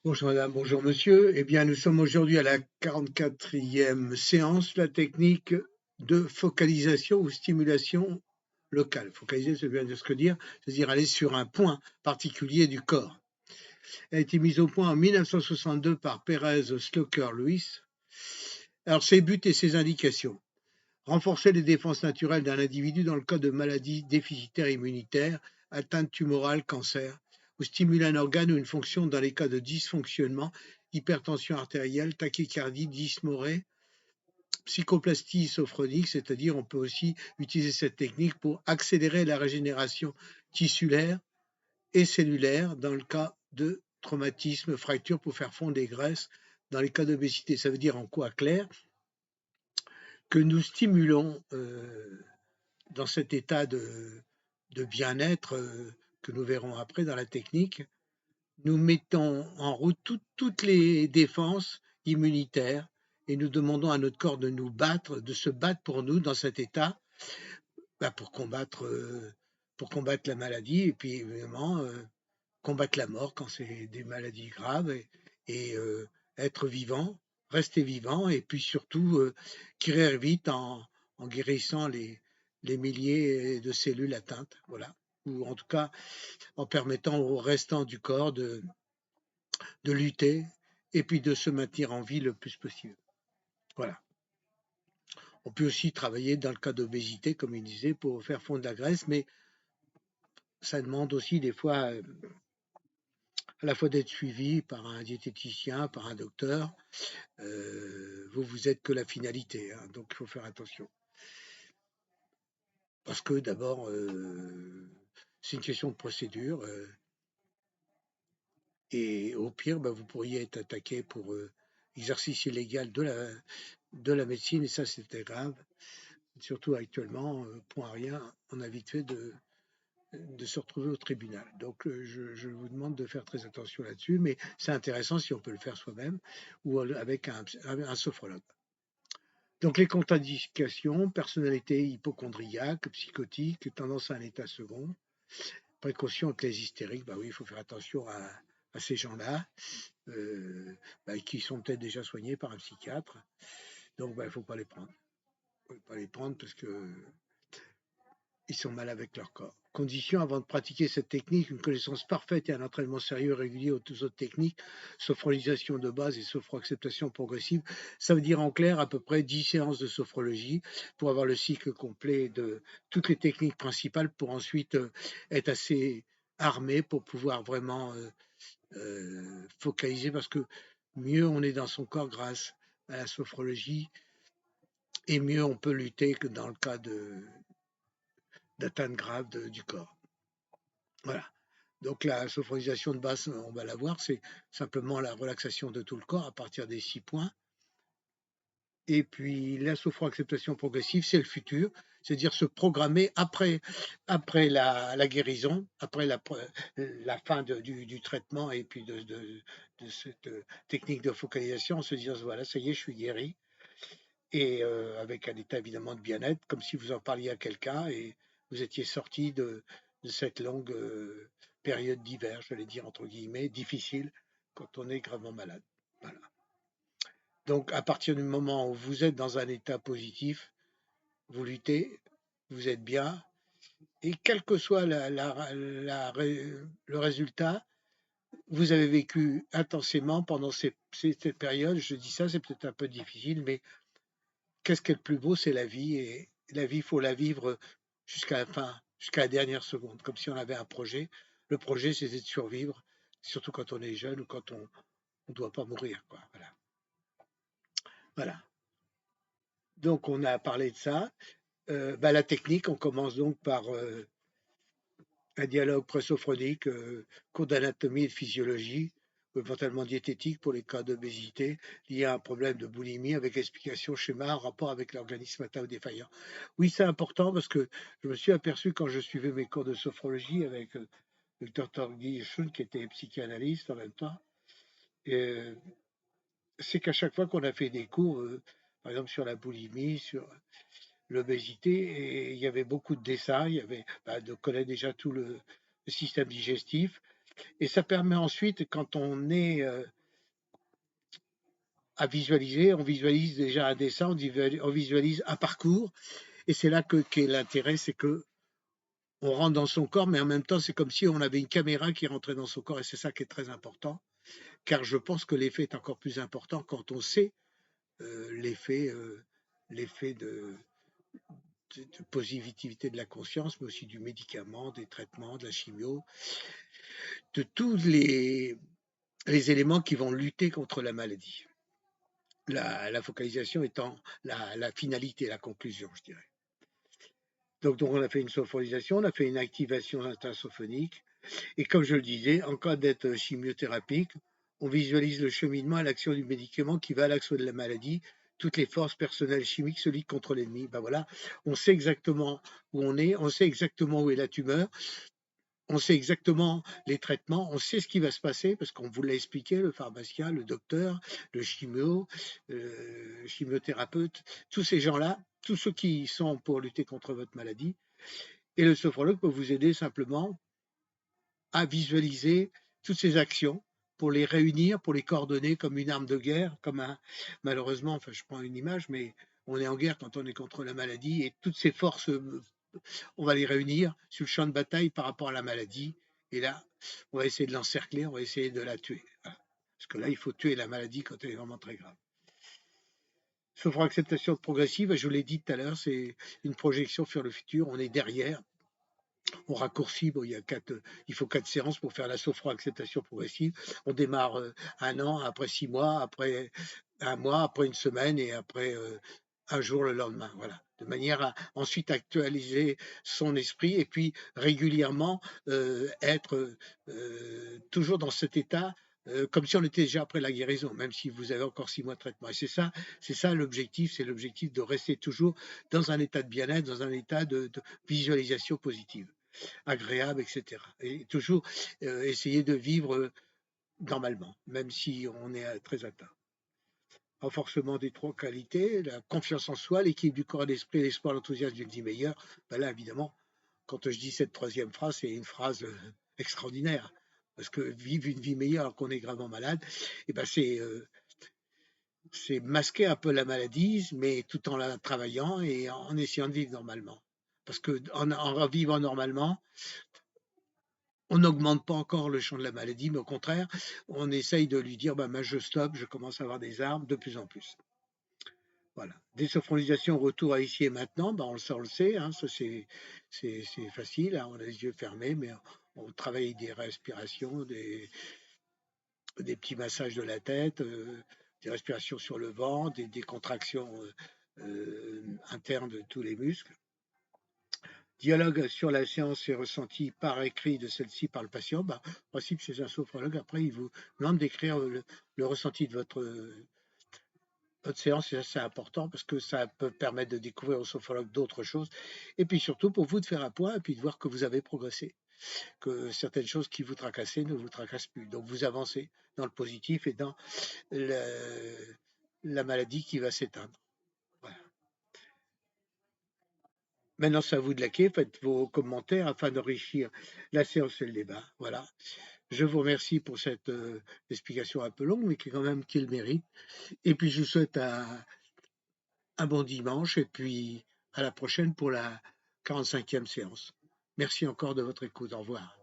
Bonjour madame, bonjour monsieur. Eh bien, nous sommes aujourd'hui à la 44e séance, la technique de focalisation ou stimulation locale. Focaliser, ça veut bien dire ce que dire, c'est-à-dire aller sur un point particulier du corps. Elle a été mise au point en 1962 par Perez Sloker-Lewis. Alors, ses buts et ses indications. Renforcer les défenses naturelles d'un individu dans le cas de maladies déficitaires immunitaires, atteinte tumorale, cancer, ou stimuler un organe ou une fonction dans les cas de dysfonctionnement, hypertension artérielle, tachycardie, dysmorée, psychoplastie sophronique, c'est-à-dire on peut aussi utiliser cette technique pour accélérer la régénération tissulaire et cellulaire dans le cas de traumatisme, fracture pour faire fondre des graisses dans les cas d'obésité. Ça veut dire en quoi clair que nous stimulons dans cet état de bien-être que nous verrons après dans la technique, nous mettons en route toutes les défenses immunitaires et nous demandons à notre corps de nous battre, de se battre pour nous dans cet état, bah, pour combattre la maladie et puis évidemment combattre la mort quand c'est des maladies graves et être vivant, rester vivant et puis surtout guérir vite en guérissant les milliers de cellules atteintes, voilà. Ou en tout cas en permettant aux restants du corps de lutter et puis de se maintenir en vie le plus possible. Voilà. On peut aussi travailler dans le cas d'obésité, comme il disait, pour faire fondre la graisse, mais ça demande aussi des fois à la fois d'être suivi par un diététicien, par un docteur. Vous êtes que la finalité, hein, donc il faut faire attention. Parce que d'abord, c'est une question de procédure. Et au pire, bah, vous pourriez être attaqué pour exercice illégal de la médecine, et ça, c'était grave. Surtout actuellement, point à rien, on a vite fait de se retrouver au tribunal. Donc, je vous demande de faire très attention là-dessus, mais c'est intéressant si on peut le faire soi-même ou avec un sophrologue. Donc, les contre-indications, personnalité hypochondriaque, psychotique, tendance à un état second, précaution avec les hystériques, bah oui, il faut faire attention à ces gens-là, bah, qui sont peut-être déjà soignés par un psychiatre. Donc, bah, il ne faut pas les prendre. Il ne faut pas les prendre parce que ils sont mal avec leur corps. Condition avant de pratiquer cette technique, une connaissance parfaite et un entraînement sérieux et régulier aux autres techniques, sophronisation de base et sophroacceptation progressive. Ça veut dire en clair à peu près 10 séances de sophrologie pour avoir le cycle complet de toutes les techniques principales pour ensuite être assez armé pour pouvoir vraiment focaliser parce que mieux on est dans son corps grâce à la sophrologie et mieux on peut lutter que dans le cas d'atteinte grave du corps. Voilà. Donc la sophronisation de base, on va la voir, c'est simplement la relaxation de tout le corps à partir des 6 points. Et puis la sophroacceptation progressive, c'est le futur, c'est-à-dire se programmer après la guérison, après la fin du traitement et puis de cette technique de focalisation, en se disant voilà, ça y est, je suis guéri. Et avec un état évidemment de bien-être, comme si vous en parliez à quelqu'un et vous étiez sorti de cette longue période d'hiver, je vais dire entre guillemets, difficile quand on est gravement malade. Voilà. Donc à partir du moment où vous êtes dans un état positif, vous luttez, vous êtes bien, et quel que soit le résultat, vous avez vécu intensément pendant cette période. Je dis ça, c'est peut-être un peu difficile, mais qu'est-ce qui est le plus beau, c'est la vie. Et la vie, il faut la vivre jusqu'à la fin, jusqu'à la dernière seconde, comme si on avait un projet. Le projet, c'est de survivre, surtout quand on est jeune ou quand on ne doit pas mourir. Quoi. Voilà. Voilà. Donc, on a parlé de ça. Bah, la technique, on commence donc par un dialogue présophronique, cours d'anatomie et de physiologie, ou éventuellement diététique pour les cas d'obésité liés à un problème de boulimie avec explication schéma en rapport avec l'organisme atteint ou défaillant. Oui, c'est important parce que je me suis aperçu quand je suivais mes cours de sophrologie avec le docteur Guy Schun, qui était psychanalyste en même temps, et, c'est qu'à chaque fois qu'on a fait des cours, par exemple sur la boulimie, sur l'obésité, et il y avait beaucoup de dessins, il y avait, bah, de connaître déjà tout le système digestif, Et ça permet ensuite, quand on est à visualiser, on visualise déjà un dessin, on visualise un parcours, et c'est là qu'est l'intérêt, c'est que on rentre dans son corps, mais en même temps, c'est comme si on avait une caméra qui rentrait dans son corps, et c'est ça qui est très important, car je pense que l'effet est encore plus important quand on sait l'effet de positivité de la conscience, mais aussi du médicament, des traitements, de la chimio, de tous les éléments qui vont lutter contre la maladie. La focalisation étant la finalité, la conclusion, je dirais. Donc, on a fait une sophonisation, on a fait une activation intrasophonique, et comme je le disais, en cas d'aide chimiothérapique, on visualise le cheminement à l'action du médicament qui va à l'action de la maladie, toutes les forces personnelles chimiques se liguent contre l'ennemi. Ben voilà, on sait exactement où on est, on sait exactement où est la tumeur, on sait exactement les traitements, on sait ce qui va se passer parce qu'on vous l'a expliqué, le pharmacien, le docteur, le chimiothérapeute, tous ces gens-là, tous ceux qui sont pour lutter contre votre maladie. Et le sophrologue peut vous aider simplement à visualiser toutes ces actions pour les réunir, pour les coordonner comme une arme de guerre, malheureusement, enfin je prends une image, mais on est en guerre quand on est contre la maladie et toutes ces forces, on va les réunir sur le champ de bataille par rapport à la maladie. Et là, on va essayer de l'encercler, on va essayer de la tuer. Voilà. Parce que là, il faut tuer la maladie quand elle est vraiment très grave. Sophro-acceptation progressive, je vous l'ai dit tout à l'heure, c'est une projection sur le futur. On est derrière, on raccourcit, bon, il faut 4 séances pour faire la sophro-acceptation progressive. On démarre 1 an, après 6 mois, après 1 mois, après une semaine et après un jour le lendemain. Voilà. De manière à ensuite actualiser son esprit et puis régulièrement être toujours dans cet état comme si on était déjà après la guérison, même si vous avez encore 6 mois de traitement. Et c'est ça l'objectif, c'est l'objectif de rester toujours dans un état de bien-être, dans un état de visualisation positive, agréable, etc. Et toujours essayer de vivre normalement, même si on est très atteint. Renforcement des 3 qualités, la confiance en soi, l'équilibre du corps et d'esprit, l'espoir, l'enthousiasme d'une vie meilleure. Ben là, évidemment, quand je dis cette 3e phrase, c'est une phrase extraordinaire. Parce que vivre une vie meilleure alors qu'on est gravement malade, et ben c'est masquer un peu la maladie, mais tout en la travaillant et en essayant de vivre normalement. Parce qu'en vivant normalement, on n'augmente pas encore le champ de la maladie, mais au contraire, on essaye de lui dire, bah, je stoppe, je commence à avoir des armes de plus en plus. Voilà. Désophralisation, retour à ici et maintenant, bah, on le sait, hein, ça c'est facile, hein, on a les yeux fermés, mais on travaille des respirations, des petits massages de la tête, des respirations sur le ventre, des contractions internes de tous les muscles. Dialogue sur la séance et ressenti par écrit de celle-ci par le patient. Bah, en principe, chez un sophrologue, après, il vous demande d'écrire le ressenti de votre séance, et ça c'est important parce que ça peut permettre de découvrir au sophrologue d'autres choses. Et puis surtout pour vous de faire un point et puis de voir que vous avez progressé, que certaines choses qui vous tracassaient ne vous tracassent plus. Donc vous avancez dans le positif et dans la maladie qui va s'éteindre. Voilà. Maintenant, c'est à vous de liker, faites vos commentaires afin d'enrichir la séance et le débat. Voilà. Je vous remercie pour cette explication un peu longue, mais qui quand même qui le mérite. Et puis je vous souhaite un bon dimanche et puis à la prochaine pour la 45e séance. Merci encore de votre écoute. Au revoir.